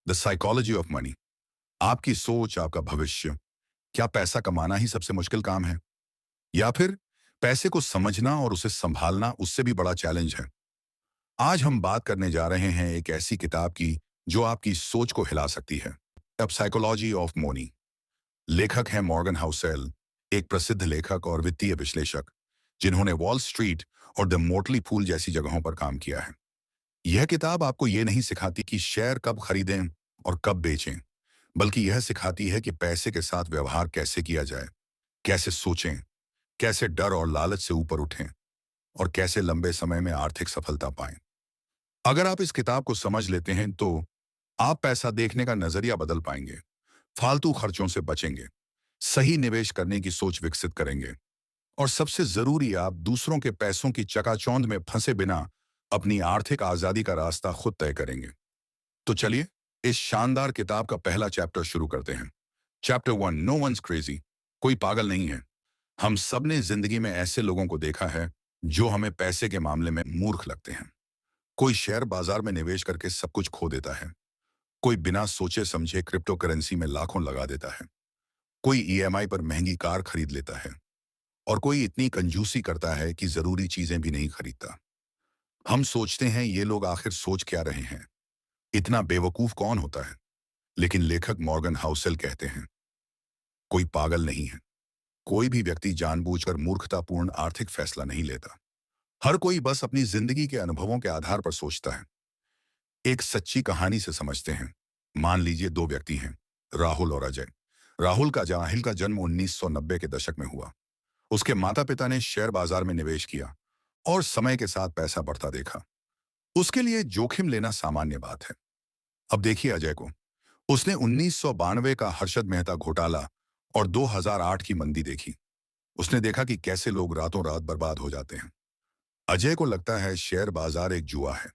The psychology of money. आपकी सोच, आपका भविष्य। क्या पैसा कमाना ही सबसे मुश्किल काम है, या फिर पैसे को समझना और उसे संभालना उससे भी बड़ा चैलेंज है? आज हम बात करने जा रहे हैं एक ऐसी किताब की जो आपकी सोच को हिला सकती है। अब साइकोलॉजी ऑफ मनी। लेखक हैं मॉर्गन हाउसेल, एक प्रसिद्ध लेखक और वित्तीय विश्लेषक जिन्होंने वॉल स्ट्रीट और द मोटली फूल जैसी जगहों पर काम किया है। यह किताब आपको ये नहीं सिखाती कि शेयर कब खरीदें और कब बेचें, बल्कि यह सिखाती है कि पैसे के साथ व्यवहार कैसे किया जाए, कैसे सोचें, कैसे डर और लालच से ऊपर उठें और कैसे लंबे समय में आर्थिक सफलता पाएं। अगर आप इस किताब को समझ लेते हैं तो आप पैसा देखने का नजरिया बदल पाएंगे, फालतू खर्चों से बचेंगे, सही निवेश करने की सोच विकसित करेंगे और सबसे जरूरी, आप दूसरों के पैसों की चकाचौंध में फंसे बिना अपनी आर्थिक आजादी का रास्ता खुद तय करेंगे। तो चलिए इस शानदार किताब का पहला चैप्टर शुरू करते हैं। Chapter 1, no one's crazy. कोई पागल नहीं है। हम सब ने जिंदगी में ऐसे लोगों को देखा है जो हमें पैसे के मामले में मूर्ख लगते हैं। कोई शेयर बाजार में निवेश करके सब कुछ खो देता है, कोई बिना सोचे समझे क्रिप्टो करेंसी में लाखों लगा देता है, कोई ईएमआई पर महंगी कार खरीद लेता है और कोई इतनी कंजूसी करता है कि जरूरी चीजें भी नहीं खरीदता। हम सोचते हैं ये लोग आखिर सोच क्या रहे हैं, इतना बेवकूफ कौन होता है? लेकिन लेखक मॉर्गन हाउसेल कहते हैं कोई पागल नहीं है। कोई भी व्यक्ति जानबूझकर मूर्खतापूर्ण आर्थिक फैसला नहीं लेता। हर कोई बस अपनी जिंदगी के अनुभवों के आधार पर सोचता है। एक सच्ची कहानी से समझते हैं। मान लीजिए दो व्यक्ति हैं, राहुल और अजय। राहुल का जन्म 1990 के दशक में हुआ। उसके माता पिता ने शेयर बाजार में निवेश किया और समय के साथ पैसा बढ़ता देखा। उसके लिए जोखिम लेना सामान्य बात है। अब देखिए अजय को। उसने 1992 का हर्षद मेहता घोटाला और 2008 की मंदी देखी। उसने देखा कि कैसे लोग रातों रात बर्बाद हो जाते हैं। अजय को लगता है शेयर बाजार एक जुआ है।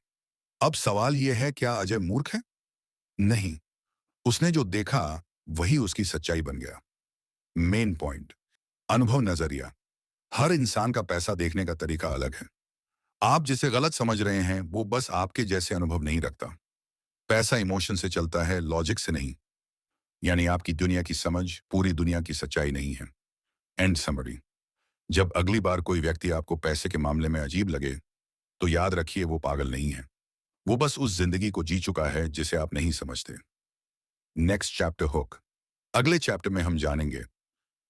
अब सवाल यह है, क्या अजय मूर्ख है? नहीं। उसने जो देखा वही उसकी सच्चाई बन गया। मेन पॉइंट, अनुभव नजरिया। हर इंसान का पैसा देखने का तरीका अलग है। आप जिसे गलत समझ रहे हैं वो बस आपके जैसे अनुभव नहीं रखता। पैसा इमोशन से चलता है, लॉजिक से नहीं। यानी आपकी दुनिया की समझ पूरी दुनिया की सच्चाई नहीं है। And summary. जब अगली बार कोई व्यक्ति आपको पैसे के मामले में अजीब लगे तो याद रखिए वो पागल नहीं है। वो बस उस जिंदगी को जी चुका है जिसे आप नहीं समझते। Next chapter, hook. अगले चैप्टर में हम जानेंगे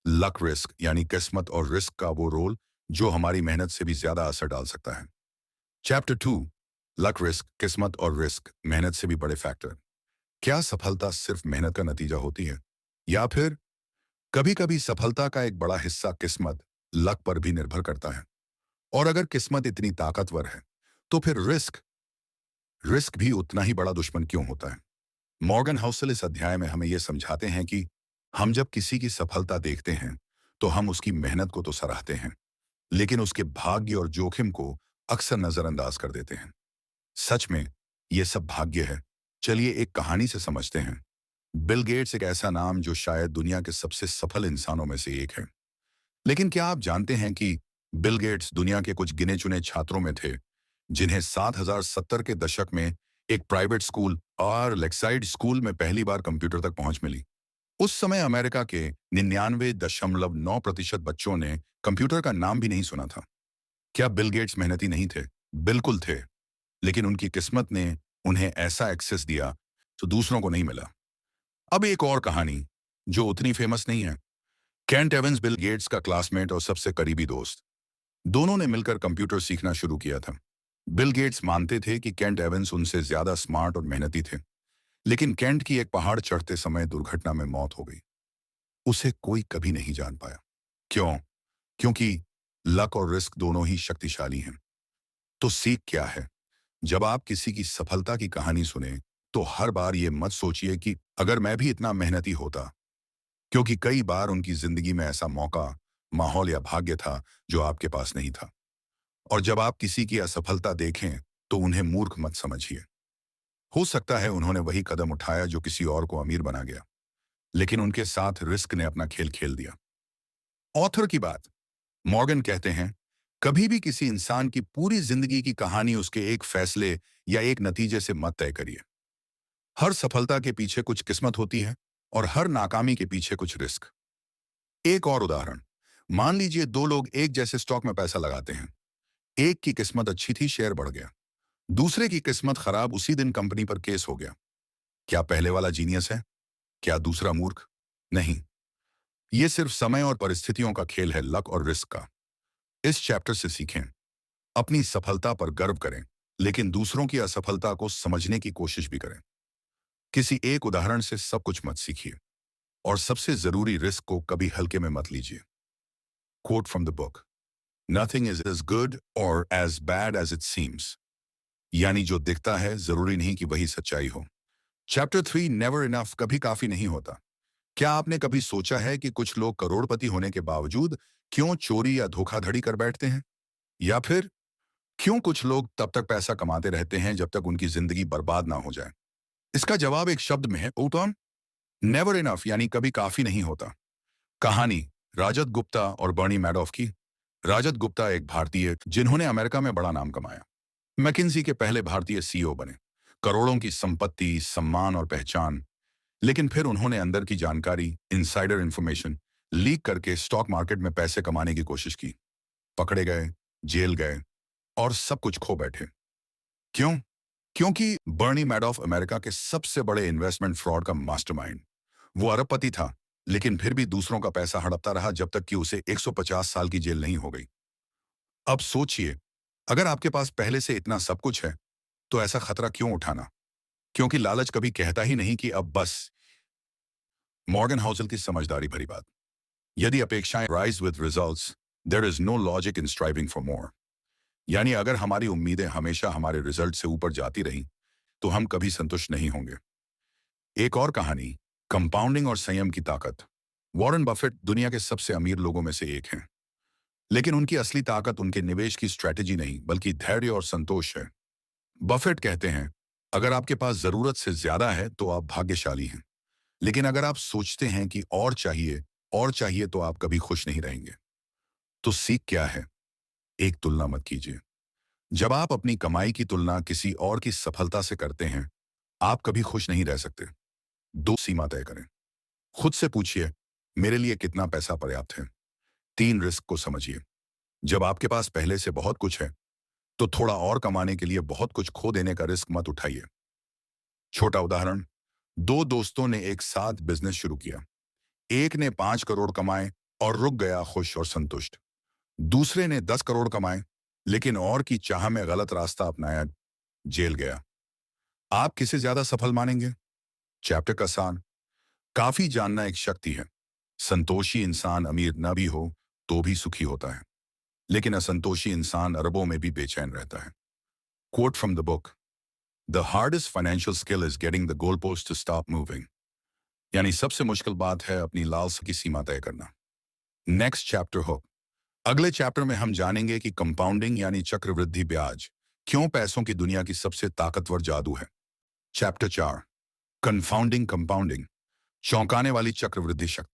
लक रिस्क, यानी किस्मत और रिस्क का वो रोल जो हमारी मेहनत से भी ज्यादा असर डाल सकता है। चैप्टर 2, लक रिस्क, किस्मत और रिस्क, मेहनत से भी बड़े फैक्टर। क्या सफलता सिर्फ मेहनत का नतीजा होती है, या फिर कभी कभी सफलता का एक बड़ा हिस्सा किस्मत, लक पर भी निर्भर करता है? और अगर किस्मत इतनी ताकतवर है तो फिर रिस्क रिस्क भी उतना ही बड़ा दुश्मन क्यों होता है? मॉर्गन हाउसेल इस अध्याय में हमें यह समझाते हैं कि हम जब किसी की सफलता देखते हैं तो हम उसकी मेहनत को तो सराहते हैं, लेकिन उसके भाग्य और जोखिम को अक्सर नजरअंदाज कर देते हैं। सच में यह सब भाग्य है? चलिए एक कहानी से समझते हैं। बिल गेट्स एक ऐसा नाम जो शायद दुनिया के सबसे सफल इंसानों में से एक है। लेकिन क्या आप जानते हैं कि बिल गेट्स दुनिया के कुछ गिने चुने छात्रों में थे जिन्हें 7070 के दशक में एक प्राइवेट स्कूल और लेक्साइड स्कूल में पहली बार कंप्यूटर तक पहुंच मिली। उस समय अमेरिका के 99.9% बच्चों ने कंप्यूटर का नाम भी नहीं सुना था। क्या बिल गेट्स मेहनती नहीं थे? बिल्कुल थे। लेकिन उनकी किस्मत ने उन्हें ऐसा एक्सेस दिया जो दूसरों को नहीं मिला। अब एक और कहानी जो उतनी फेमस नहीं है। केंट एवंस, बिल गेट्स का क्लासमेट और सबसे करीबी दोस्त। दोनों ने मिलकर कंप्यूटर सीखना शुरू किया था। बिल गेट्स मानते थे कि केंट एवंस उनसे ज्यादा स्मार्ट और मेहनती थे, लेकिन केंट की एक पहाड़ चढ़ते समय दुर्घटना में मौत हो गई। उसे कोई कभी नहीं जान पाया। क्यों? क्योंकि लक और रिस्क दोनों ही शक्तिशाली हैं। तो सीख क्या है? जब आप किसी की सफलता की कहानी सुने तो हर बार ये मत सोचिए कि अगर मैं भी इतना मेहनती होता, क्योंकि कई बार उनकी जिंदगी में ऐसा मौका, माहौल या भाग्य था जो आपके पास नहीं था। और जब आप किसी की असफलता देखें तो उन्हें मूर्ख मत समझिए। हो सकता है उन्होंने वही कदम उठाया जो किसी और को अमीर बना गया, लेकिन उनके साथ रिस्क ने अपना खेल खेल दिया। ऑथर की बात। मॉर्गन कहते हैं कभी भी किसी इंसान की पूरी जिंदगी की कहानी उसके एक फैसले या एक नतीजे से मत तय करिए। हर सफलता के पीछे कुछ किस्मत होती है और हर नाकामी के पीछे कुछ रिस्क। एक और उदाहरण, मान लीजिए दो लोग एक जैसे स्टॉक में पैसा लगाते हैं। एक की किस्मत अच्छी थी, शेयर बढ़ गया। दूसरे की किस्मत खराब, उसी दिन कंपनी पर केस हो गया। क्या पहले वाला जीनियस है? क्या दूसरा मूर्ख? नहीं, ये सिर्फ समय और परिस्थितियों का खेल है, लक और रिस्क का। इस चैप्टर से सीखें, अपनी सफलता पर गर्व करें, लेकिन दूसरों की असफलता को समझने की कोशिश भी करें। किसी एक उदाहरण से सब कुछ मत सीखिए, और सबसे जरूरी, रिस्क को कभी हल्के में मत लीजिए। Quote from the book, nothing is as good or as bad as it seems. यानी जो दिखता है जरूरी नहीं कि वही सच्चाई हो। चैप्टर 3, नेवर इनफ, कभी काफी नहीं होता। क्या आपने कभी सोचा है कि कुछ लोग करोड़पति होने के बावजूद क्यों चोरी या धोखाधड़ी कर बैठते हैं? या फिर क्यों कुछ लोग तब तक पैसा कमाते रहते हैं जब तक उनकी जिंदगी बर्बाद ना हो जाए? इसका जवाब एक शब्द में है, ओटॉन। नेवर इनफ यानी कभी काफी नहीं होता। कहानी, राजत गुप्ता और बर्नी मैडॉफ की। राजत गुप्ता एक भारतीय जिन्होंने अमेरिका में बड़ा नाम कमाया। मैकिन्सी के पहले भारतीय सीईओ बने। करोड़ों की संपत्ति, सम्मान और पहचान। लेकिन फिर उन्होंने अंदर की जानकारी, इनसाइडर इंफॉर्मेशन लीक करके स्टॉक मार्केट में पैसे कमाने की कोशिश की। पकड़े गए, जेल गए और सब कुछ खो बैठे। क्यों? क्योंकि बर्नी मैडॉफ अमेरिका के सबसे बड़े इन्वेस्टमेंट फ्रॉड का मास्टरमाइंड। वो अरबपति था, लेकिन फिर भी दूसरों का पैसा हड़पता रहा जब तक कि उसे 150 साल की जेल नहीं हो गई। अब सोचिए, अगर आपके पास पहले से इतना सब कुछ है, तो ऐसा खतरा क्यों उठाना? क्योंकि लालच कभी कहता ही नहीं कि अब बस। मॉर्गन हाउसल की समझदारी भरी बात, यदि अपेक्षाएं rise with results, there is no logic in striving for more. यानी अगर हमारी उम्मीदें हमेशा हमारे रिजल्ट से ऊपर जाती रहीं, तो हम कभी संतुष्ट नहीं होंगे। एक और कहानी, कंपाउंडिंग और संयम की ताकत। वॉरेन बफेट दुनिया के सबसे अमीर लोगों में से एक हैं, लेकिन उनकी असली ताकत उनके निवेश की स्ट्रैटेजी नहीं, बल्कि धैर्य और संतोष है। बफेट कहते हैं, अगर आपके पास जरूरत से ज्यादा है तो आप भाग्यशाली हैं, लेकिन अगर आप सोचते हैं कि और चाहिए तो आप कभी खुश नहीं रहेंगे। तो सीख क्या है? एक, तुलना मत कीजिए। जब आप अपनी कमाई की तुलना किसी और की सफलता से करते हैं, आप कभी खुश नहीं रह सकते। दो, सीमा तय करें। खुद से पूछिए, मेरे लिए कितना पैसा पर्याप्त है? तीन, रिस्क को समझिए। जब आपके पास पहले से बहुत कुछ है, तो थोड़ा और कमाने के लिए बहुत कुछ खो देने का रिस्क मत उठाइए। छोटा उदाहरण, दो दोस्तों ने एक साथ बिजनेस शुरू किया। एक ने 5 करोड़ कमाए और रुक गया खुश और संतुष्ट। दूसरे ने 10 करोड़ कमाए, लेकिन और की चाह में गलत रास्ता अपनाया, जेल गया। आप किसे ज्यादा सफल मानेंगे? चैप्टर का सार, काफी जानना एक शक्ति है। संतोषी इंसान अमीर न भी हो तो भी सुखी होता है, लेकिन असंतोषी इंसान अरबों में भी बेचैन रहता है। Quote from the book, the hardest financial skill is getting the goal post to stop moving. यानी सबसे मुश्किल बात है अपनी लालसा की सीमा तय करना। नेक्स्ट चैप्टर हो, अगले चैप्टर में हम जानेंगे कि कंपाउंडिंग यानी चक्रवृद्धि ब्याज क्यों पैसों की दुनिया की सबसे ताकतवर जादू है। चैप्टर 4, कंफाउंडिंग कंपाउंडिंग, चौंकाने वाली चक्रवृद्धि शक्ति।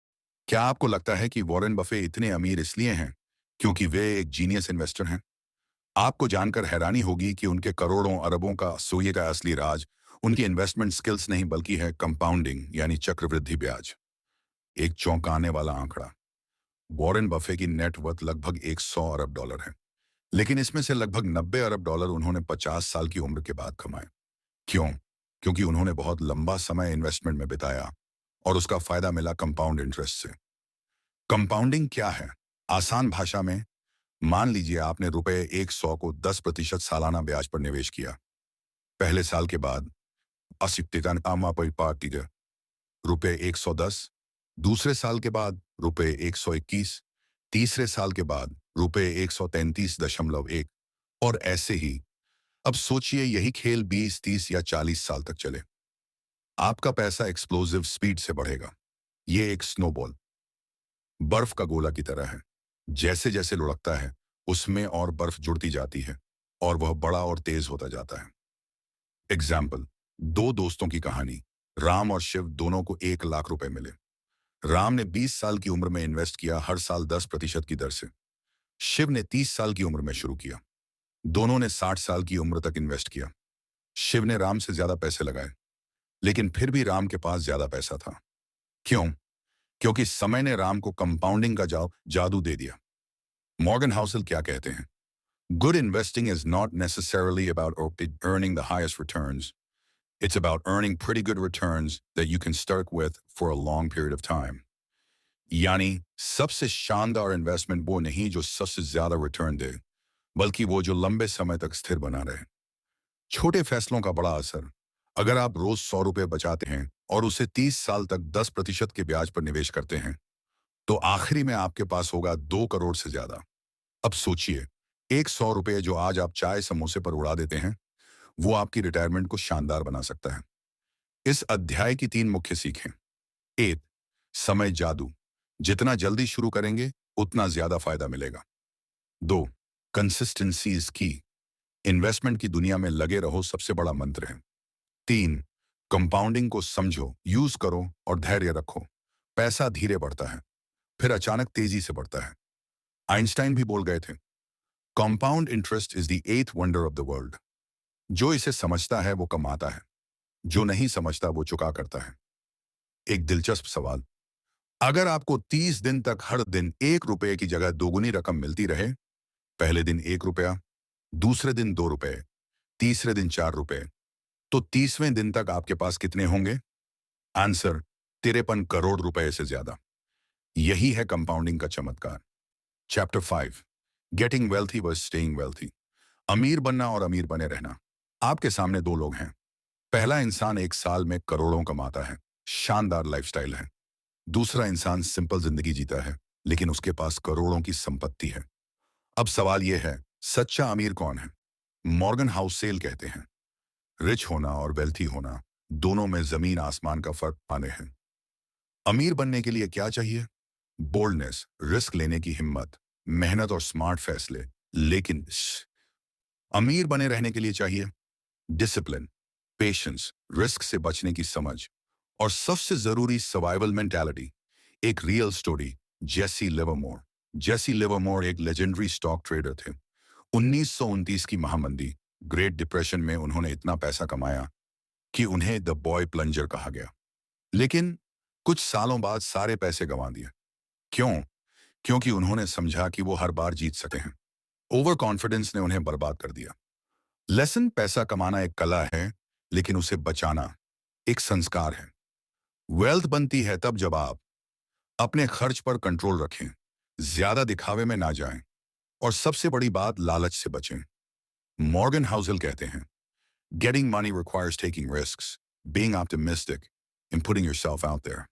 क्या आपको लगता है कि वॉरेन बफे इतने अमीर इसलिए हैं क्योंकि वे एक जीनियस इन्वेस्टर हैं? आपको जानकर हैरानी होगी कि उनके करोड़ों अरबों का सोए का असली राज उनकी इन्वेस्टमेंट स्किल्स नहीं, बल्कि है कंपाउंडिंग यानी चक्रवृद्धि ब्याज। एक चौंकाने वाला आंकड़ा, वॉरेन बफे की नेटवर्थ लगभग 100 अरब डॉलर है, लेकिन इसमें से लगभग 90 अरब डॉलर उन्होंने 50 साल की उम्र के बाद कमाए। क्यों? क्योंकि उन्होंने बहुत लंबा समय इन्वेस्टमेंट में बिताया और उसका फायदा मिला कंपाउंड इंटरेस्ट से। कंपाउंडिंग क्या है? आसान भाषा में, मान लीजिए आपने रुपए 100 को 10% सालाना ब्याज पर निवेश किया। पहले साल के बाद रुपए 110, दूसरे साल के बाद रुपए 121, तीसरे साल के बाद रुपए 133.1 और ऐसे ही। अब सोचिए यही खेल 20, 30 या 40 साल तक चले। आपका पैसा एक्सप्लोसिव स्पीड से बढ़ेगा। ये एक स्नोबॉल, बर्फ का गोला की तरह है। जैसे जैसे लुढ़कता है, उसमें और बर्फ जुड़ती जाती है और वह बड़ा और तेज होता जाता है। एग्जाम्पल, दो दोस्तों की कहानी। राम और शिव दोनों को 1 लाख रुपए मिले। राम ने 20 साल की उम्र में इन्वेस्ट किया, हर साल 10% की दर से। शिव ने 30 साल की उम्र में शुरू किया। दोनों ने 60 साल की उम्र तक इन्वेस्ट किया। शिव ने राम से ज्यादा पैसे लगाए, लेकिन फिर भी राम के पास ज्यादा पैसा था। क्यों? क्योंकि समय ने राम को कंपाउंडिंग का जादू दे दिया। मॉर्गन हाउसल क्या कहते हैं? Good investing is not necessarily about earning the highest returns. It's about earning pretty good returns that you can stuck with for a long period of time. यानी सबसे शानदार इन्वेस्टमेंट वो नहीं जो सबसे ज्यादा रिटर्न दे, बल्कि वो जो लंबे समय तक स्थिर बना रहे। छोटे फैसलों का बड़ा असर। अगर आप रोज 100 रुपए बचाते हैं और उसे 30 साल तक 10% के ब्याज पर निवेश करते हैं, तो आखिरी में आपके पास होगा 2 करोड़ से ज्यादा। अब सोचिए, एक 100 रुपए जो आज आप चाय समोसे पर उड़ा देते हैं, वो आपकी रिटायरमेंट को शानदार बना सकता है। इस अध्याय की 3 मुख्य सीखें। एक, समय जादू। जितना जल्दी शुरू करेंगे, उतना ज्यादा फायदा मिलेगा। 2, कंसिस्टेंसी इज की। इन्वेस्टमेंट की दुनिया में लगे रहो सबसे बड़ा मंत्र है। 3, कंपाउंडिंग को समझो, यूज करो और धैर्य रखो। पैसा धीरे बढ़ता है, फिर अचानक तेजी से बढ़ता है। आइंस्टाइन भी बोल गए थे, compound interest is the eighth wonder of the world. जो इसे समझता है वो कमाता है, जो नहीं समझता वो चुका करता है। एक दिलचस्प सवाल, अगर आपको 30 दिन तक हर दिन 1 रुपए की जगह दोगुनी रकम मिलती रहे, पहले दिन 1 रुपया, दूसरे दिन 2 रुपए, तीसरे दिन 4 रुपए, तो 30वें दिन तक आपके पास कितने होंगे? आंसर, 53 करोड़ रुपए से ज्यादा। यही है कंपाउंडिंग का चमत्कार। Chapter 5, getting wealthy versus staying wealthy. अमीर बनना और अमीर बने रहना। आपके सामने 2 लोग हैं। पहला इंसान 1 साल में करोड़ों कमाता है, शानदार लाइफस्टाइल है। दूसरा इंसान सिंपल जिंदगी जीता है, लेकिन उसके पास करोड़ों की संपत्ति है। अब सवाल यह है, सच्चा अमीर कौन है? मॉर्गन हाउसेल कहते हैं, रिच होना और वेल्थी होना दोनों में जमीन आसमान का फर्क पाने हैं। अमीर बनने के लिए क्या चाहिए? बोल्डनेस, रिस्क लेने की हिम्मत, मेहनत और स्मार्ट फैसले। लेकिन अमीर बने रहने के लिए चाहिए डिसिप्लिन, पेशेंस, रिस्क से बचने की समझ और सबसे जरूरी सर्वाइवल मेंटालिटी। एक real story, Jesse Livermore. Jesse Livermore एक लेजेंडरी स्टॉक ट्रेडर थे। 1929 की महामंदी, ग्रेट डिप्रेशन में उन्होंने इतना पैसा कमाया कि उन्हें द बॉय प्लंजर कहा गया। लेकिन कुछ सालों बाद सारे पैसे गंवा दिए। क्यों? क्योंकि उन्होंने समझा कि वो हर बार जीत सकते हैं। ओवर कॉन्फिडेंस ने उन्हें बर्बाद कर दिया। लेसन, पैसा कमाना एक कला है, लेकिन उसे बचाना एक संस्कार है। वेल्थ बनती है तब जब आप अपने खर्च पर कंट्रोल रखें, ज्यादा दिखावे में ना जाएं और सबसे बड़ी बात, लालच से बचें। मॉर्गन हाउसेल कहते हैं, getting money requires taking risks, being optimistic and putting yourself out there.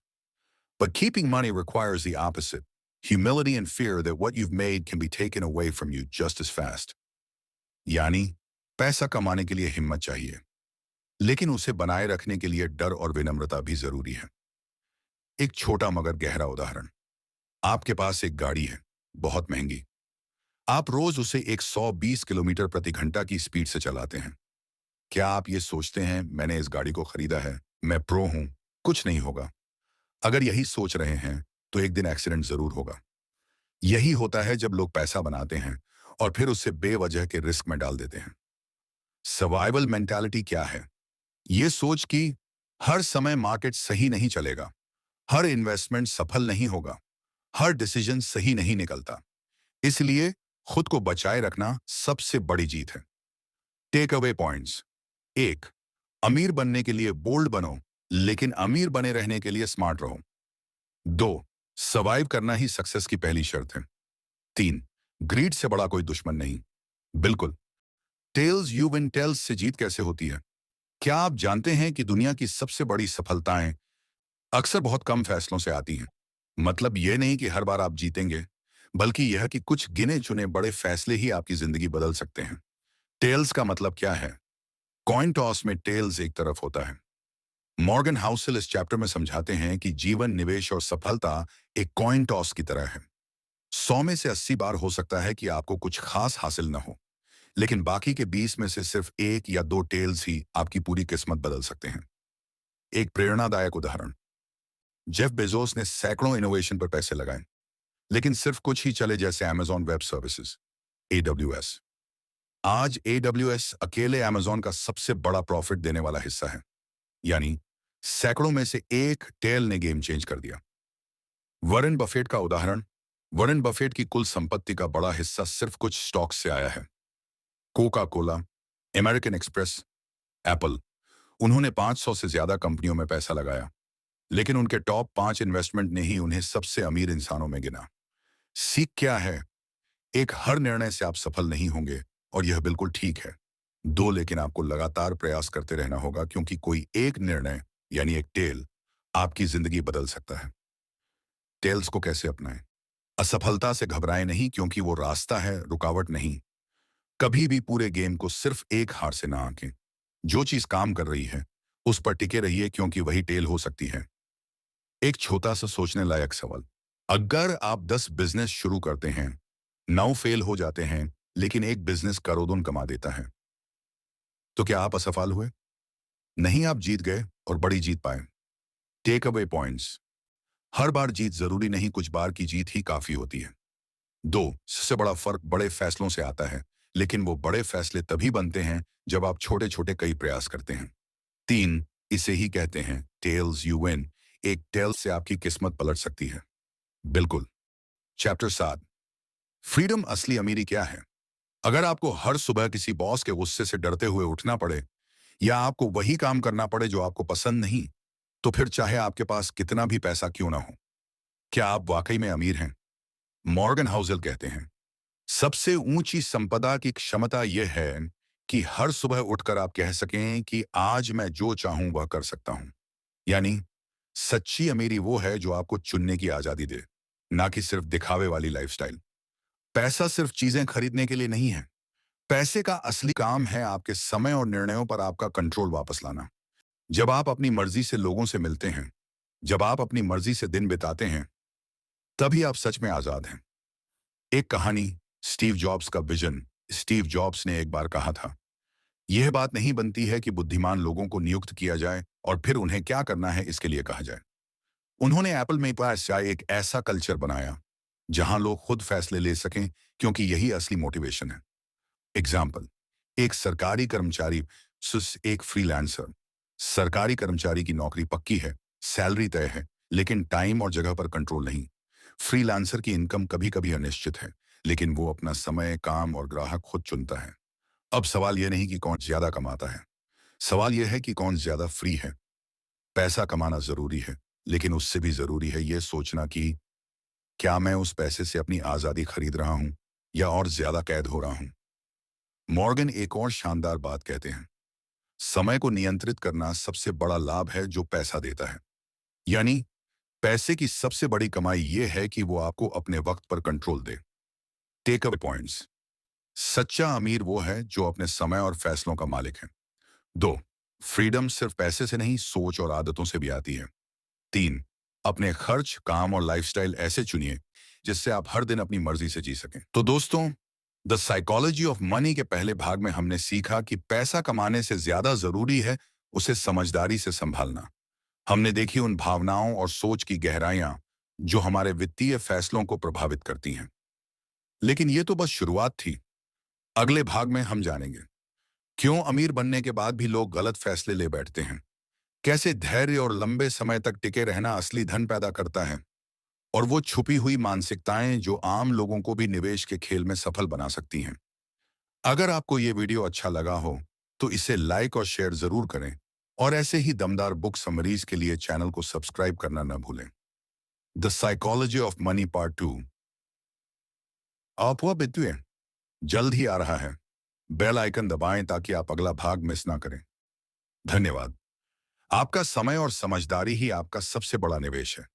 But keeping money requires the opposite, humility and fear that what you've made can be taken away from you just as fast. यानी पैसा कमाने के लिए हिम्मत चाहिए, लेकिन उसे बनाए रखने के लिए डर और विनम्रता भी जरूरी है। एक छोटा मगर गहरा उदाहरण, आपके पास एक गाड़ी है, बहुत महंगी। आप रोज उसे 120 किलोमीटर प्रति घंटा की स्पीड से चलाते हैं। क्या आप ये सोचते हैं, मैंने इस गाड़ी को खरीदा है, मैं प्रो हूं, कुछ नहीं होगा? अगर यही सोच रहे हैं, तो एक दिन एक्सीडेंट जरूर होगा। यही होता है जब लोग पैसा बनाते हैं और फिर उसे बेवजह के रिस्क में डाल देते हैं। सर्वाइवल मेंटालिटी क्या है? ये सोच कि हर समय मार्केट सही नहीं चलेगा, हर इन्वेस्टमेंट सफल नहीं होगा, हर डिसीजन सही नहीं निकलता। इसलिए खुद को बचाए रखना सबसे बड़ी जीत है। Take away points. 1, अमीर बनने के लिए बोल्ड बनो, लेकिन अमीर बने रहने के लिए स्मार्ट रहो। 2, सर्वाइव करना ही सक्सेस की पहली शर्त है। 3, ग्रीड से बड़ा कोई दुश्मन नहीं। बिल्कुल। टेल्स यू विन टेल्स से जीत कैसे होती है? क्या आप जानते हैं कि दुनिया की सबसे बड़ी सफलताएं अक्सर बहुत कम फैसलों से आती हैं? मतलब यह नहीं कि हर बार आप जीतेंगे, बल्कि यह कि कुछ गिने चुने बड़े फैसले ही आपकी जिंदगी बदल सकते हैं। टेल्स का मतलब क्या है? कॉइन टॉस में टेल्स एक तरफ होता है। मॉर्गन हाउसेल इस चैप्टर में समझाते हैं कि जीवन, निवेश और सफलता एक कॉइन टॉस की तरह है। 100 में से 80 बार हो सकता है कि आपको कुछ खास हासिल न हो, लेकिन बाकी के 20 में से सिर्फ 1 या 2 टेल्स ही आपकी पूरी किस्मत बदल सकते हैं। एक प्रेरणादायक उदाहरण, जेफ बेजोस ने सैकड़ों इनोवेशन पर पैसे लगाए, लेकिन सिर्फ कुछ ही चले, जैसे अमेजॉन वेब सर्विसेज, AWS। आज AWS अकेले अमेजॉन का सबसे बड़ा प्रॉफिट देने वाला हिस्सा है। यानी सैकड़ों में से एक टेल ने गेम चेंज कर दिया। वॉरेन बफेट का उदाहरण। वॉरेन बफेट की कुल संपत्ति का बड़ा हिस्सा सिर्फ कुछ स्टॉक्स से आया है। Coca Cola, American express, Apple. उन्होंने 500 से ज्यादा कंपनियों में पैसा लगाया, लेकिन उनके टॉप 5 इन्वेस्टमेंट ने ही उन्हें सबसे अमीर इंसानों में गिना। सीख क्या है? एक, हर निर्णय से आप सफल नहीं होंगे, और यह बिल्कुल ठीक है। दो, लेकिन आपको लगातार प्रयास करते रहना होगा, क्योंकि कोई एक निर्णय यानी एक टेल आपकी जिंदगी बदल सकता है। टेल्स को कैसे अपनाएं? असफलता से घबराएं नहीं, क्योंकि वो रास्ता है, रुकावट नहीं। कभी भी पूरे गेम को सिर्फ एक हार से ना आंकें। जो चीज काम कर रही है उस पर टिके रहिए, क्योंकि वही टेल हो सकती है। एक छोटा सा सोचने लायक सवाल। अगर आप 10 बिजनेस शुरू करते हैं, 9 फेल हो जाते हैं, लेकिन एक बिजनेस करोड़ों कमा देता है, तो क्या आप असफल हुए? नहीं, आप जीत गए, और बड़ी जीत पाए। Take away points. हर बार जीत जरूरी नहीं, कुछ बार की जीत ही काफी होती है। दो, सबसे बड़ा फर्क बड़े फैसलों से आता है, लेकिन वो बड़े फैसले तभी बनते हैं जब आप छोटे छोटे कई प्रयास करते हैं। तीन, इसे ही कहते हैं टेल्स यू विन। एक टेल से आपकी किस्मत पलट सकती है। बिल्कुल। चैप्टर 7, फ्रीडम असली अमीरी क्या है? अगर आपको हर सुबह किसी बॉस के गुस्से से डरते हुए उठना पड़े, या आपको वही काम करना पड़े जो आपको पसंद नहीं, तो फिर चाहे आपके पास कितना भी पैसा क्यों ना हो, क्या आप वाकई में अमीर हैं? मॉर्गन हाउसल कहते हैं, सबसे ऊंची संपदा की क्षमता यह है कि हर सुबह उठकर आप कह सकें कि आज मैं जो चाहूं वह कर सकता हूं। यानी सच्ची अमीरी वो है जो आपको चुनने की आजादी दे, ना कि सिर्फ दिखावे वाली लाइफस्टाइल। पैसा सिर्फ चीजें खरीदने के लिए नहीं है। पैसे का असली काम है आपके समय और निर्णयों पर आपका कंट्रोल वापस लाना। जब आप अपनी मर्जी से लोगों से मिलते हैं, जब आप अपनी मर्जी से दिन बिताते हैं, तभी आप सच में आजाद हैं। एक कहानी, स्टीव जॉब्स का विजन। स्टीव जॉब्स ने एक बार कहा था, यह बात नहीं बनती है कि बुद्धिमान लोगों को नियुक्त किया जाए और फिर उन्हें क्या करना है इसके लिए कहा जाए। उन्होंने एप्पल में पास एक ऐसा कल्चर बनाया जहां लोग खुद फैसले ले सकें, क्योंकि यही असली मोटिवेशन है। एग्जाम्पल, एक सरकारी कर्मचारी एक फ्रीलांसर। सरकारी कर्मचारी की नौकरी पक्की है, सैलरी तय है, लेकिन टाइम और जगह पर कंट्रोल नहीं। फ्रीलांसर की इनकम कभी कभी अनिश्चित है, लेकिन वो अपना समय, काम और ग्राहक खुद चुनता है। अब सवाल यह नहीं कि कौन ज्यादा कमाता है, सवाल यह है कि कौन ज्यादा फ्री है। पैसा कमाना जरूरी है, लेकिन उससे भी जरूरी है यह सोचना कि क्या मैं उस पैसे से अपनी आजादी खरीद रहा हूं, या और ज्यादा कैद हो रहा हूं। मॉर्गन एक और शानदार बात कहते हैं, समय को नियंत्रित करना सबसे बड़ा लाभ है जो पैसा देता है। यानी पैसे की सबसे बड़ी कमाई यह है कि वो आपको अपने वक्त पर कंट्रोल दे। Take away points. सच्चा अमीर वो है जो अपने समय और फैसलों का मालिक है। दो, फ्रीडम सिर्फ पैसे से नहीं, सोच और आदतों से भी आती है। तीन, अपने खर्च, काम और लाइफस्टाइल ऐसे चुनिए जिससे आप हर दिन अपनी मर्जी से जी सकें। तो दोस्तों, द साइकोलॉजी ऑफ मनी के पहले भाग में हमने सीखा कि पैसा कमाने से ज्यादा जरूरी है उसे समझदारी से संभालना। हमने देखी उन भावनाओं और सोच की गहराइयां जो हमारे वित्तीय फैसलों को प्रभावित करती हैं। लेकिन ये तो बस शुरुआत थी। अगले भाग में हम जानेंगे क्यों अमीर बनने के बाद भी लोग गलत फैसले ले बैठते हैं, कैसे धैर्य और लंबे समय तक टिके रहना असली धन पैदा करता है, और वो छुपी हुई मानसिकताएं जो आम लोगों को भी निवेश के खेल में सफल बना सकती हैं। अगर आपको ये वीडियो अच्छा लगा हो तो इसे लाइक और शेयर जरूर करें, और ऐसे ही दमदार बुक समरीज के लिए चैनल को सब्सक्राइब करना न भूलें। The psychology of money part 2 आप हुआ बितुए जल्द ही आ रहा है। बेल आइकन दबाएं ताकि आप अगला भाग मिस ना करें। धन्यवाद। आपका समय और समझदारी ही आपका सबसे बड़ा निवेश है।